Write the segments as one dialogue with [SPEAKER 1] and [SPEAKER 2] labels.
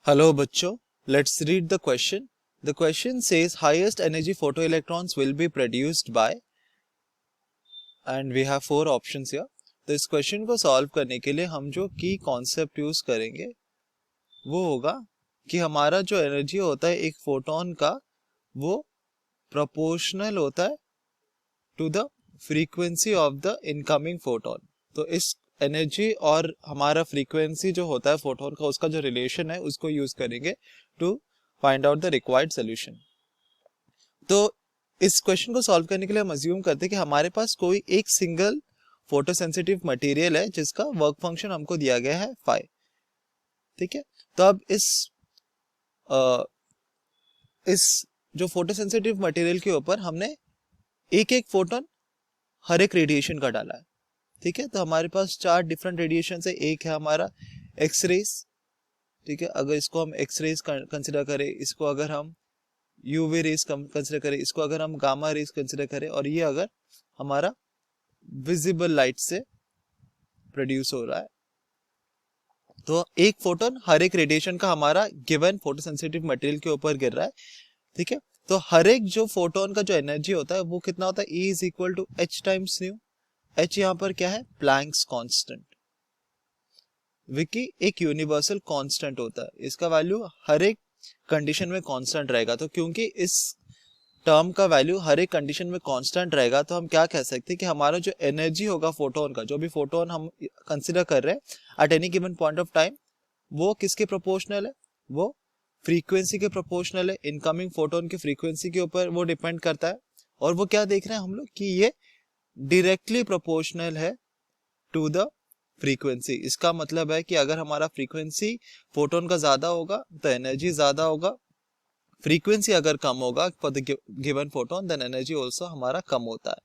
[SPEAKER 1] Hello बच्चों, let's read the question. The question says highest energy photoelectrons will be produced by, and we have four options here. तो इस question को solve करने के लिए हम जो की कॉन्सेप्ट यूज करेंगे वो होगा कि हमारा जो एनर्जी होता है एक फोटोन का वो प्रोपोर्शनल होता है to the frequency of the incoming photon. तो इस एनर्जी और हमारा फ्रीक्वेंसी जो होता है फोटोन का उसका जो रिलेशन है उसको यूज करेंगे to find out the required solution. तो इस क्वेश्चन को सॉल्व करने के लिए हम अज्यूम करते हैं कि हमारे पास कोई एक सिंगल फोटोसेंसिटिव मटेरियल है जिसका वर्क फंक्शन हमको दिया गया है फाई. ठीक है, तो अब इस जो फोटोसेंसिटिव मटेरियल के ऊपर हमने एक एक फोटोन हर एक रेडिएशन का डाला है. ठीक है, तो हमारे पास चार डिफरेंट रेडिएशन है. एक है हमारा एक्स रेस. ठीक है, अगर इसको हम एक्स रेस कंसिडर करें, इसको अगर हम यूवी रेस कंसिडर करें, इसको अगर हम गामा रेस कंसिडर करें, और ये अगर हमारा विजिबल लाइट से प्रोड्यूस हो रहा है. तो एक फोटोन हर एक रेडिएशन का हमारा गिवन फोटोसेंसिटिव मटेरियल के ऊपर गिर रहा है. ठीक है, तो हर एक जो फोटोन का जो एनर्जी होता है वो कितना होता है, E is equal to H times nu. H यहाँ पर क्या है, प्लैंक्स कांस्टेंट. विकी एक यूनिवर्सल कांस्टेंट होता है, इसका वैल्यू हर एक कंडीशन में कांस्टेंट रहेगा. तो क्योंकि इस टर्म का वैल्यू हर एक कंडीशन में कांस्टेंट रहेगा तो हम क्या कह सकते हैं कि हमारा जो एनर्जी होगा फोटोन का, जो भी फोटोन हम कंसिडर कर रहे हैं at any given point of time, वो किसके प्रोपोर्शनल है, वो फ्रीक्वेंसी के प्रोपोर्शनल है. इनकमिंग फोटोन की फ्रीक्वेंसी के ऊपर वो डिपेंड करता है. और वो क्या देख रहे हैं हम लोग कि ये डायरेक्टली प्रोपोर्शनल है टू द फ्रीक्वेंसी. इसका मतलब है कि अगर हमारा फ्रीक्वेंसी फोटोन का ज्यादा होगा तो एनर्जी ज्यादा होगा. फ्रीक्वेंसी अगर कम होगा for the given photon then energy also हमारा कम होता है.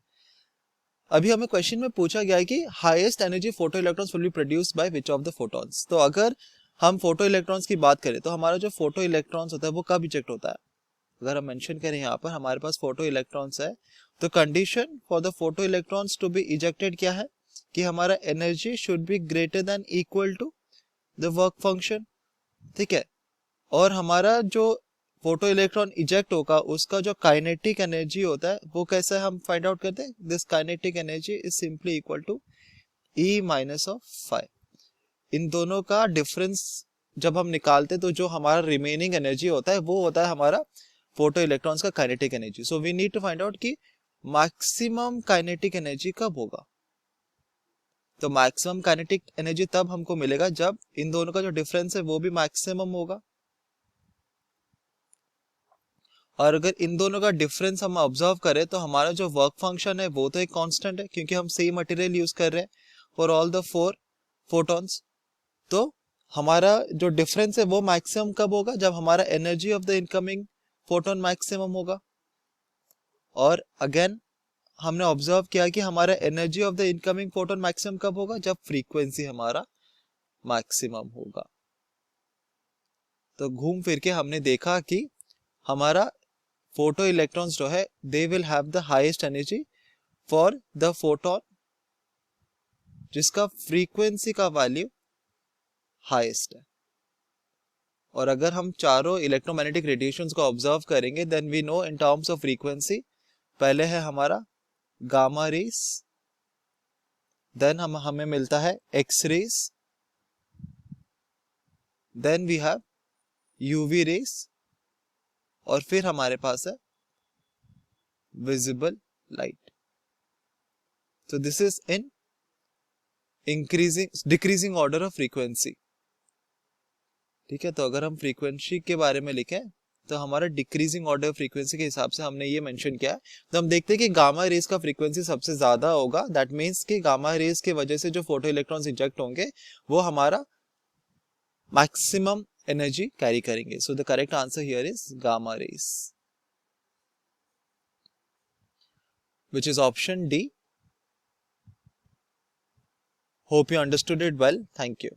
[SPEAKER 1] अभी हमें क्वेश्चन में पूछा गया है कि highest energy photo electrons will be produced by which of the photons. तो अगर हम फोटो इलेक्ट्रॉन्स की बात करें तो हमारा जो फोटो इलेक्ट्रॉन्स होता है वो कब इजेक्ट होता है. अगर हम मेंशन करें यहाँ पर हमारे पास फोटो इलेक्ट्रॉन्स है, तो condition for the photo electrons to be ejected क्या है कि हमारा energy should be greater than equal to the work function. ठीक है, और हमारा जो फोटो इलेक्ट्रॉन इजेक्ट होगा उसका जो काइनेटिक एनर्जी होता है वो कैसे हम फाइंड आउट करते हैं. This kinetic energy is simply equal to E minus of phi. इन दोनों का डिफरेंस जब हम निकालते तो जो हमारा रिमेनिंग एनर्जी होता है वो होता है हमारा फोटो इलेक्ट्रॉन्स का kinetic energy. So we need to find out कि मैक्सिमम काइनेटिक एनर्जी कब होगा. तो मैक्सिमम काइनेटिक एनर्जी तब हमको मिलेगा जब इन दोनों का जो डिफरेंस है वो भी मैक्सिमम होगा. और अगर इन दोनों का डिफरेंस हम ऑब्जर्व करें तो हमारा जो वर्क फंक्शन है वो तो एक कांस्टेंट है क्योंकि हम सेम मटेरियल यूज कर रहे हैं for all the four photons. तो हमारा जो डिफरेंस है वो मैक्सिमम कब होगा, जब हमारा energy of the incoming photon maximum होगा. और अगेन हमने ऑब्जर्व किया कि हमारा energy of the incoming photon maximum कब होगा, जब फ्रीक्वेंसी हमारा मैक्सिमम होगा. तो घूम फिर के हमने देखा कि हमारा फोटो इलेक्ट्रॉन्स जो है they will have the highest energy for the photon जिसका फ्रीक्वेंसी का वैल्यू हाईएस्ट है. और अगर हम चारों इलेक्ट्रोमैग्नेटिक रेडिएशंस को ऑब्जर्व करेंगे then we know in terms of frequency पहले है हमारा गामा रेस, देन हमें मिलता है X rays, then we have UV rays, और फिर हमारे पास है विजिबल लाइट. तो this is in increasing decreasing order of frequency. ठीक है, तो अगर हम फ्रीक्वेंसी के बारे में लिखें तो हमारा डिक्रीजिंग ऑर्डर फ्रीक्वेंसी के हिसाब से हमने ये मेंशन किया है. तो हम देखते हैं कि गामा रेस का फ्रीक्वेंसी सबसे ज्यादा होगा. दैट मींस कि गामा रेस की वजह से जो फोटो इलेक्ट्रॉन्स इंजेक्ट होंगे वो हमारा मैक्सिमम एनर्जी कैरी करेंगे. So the correct answer here is gamma rays, which is option D. Hope you understood it well. Thank you.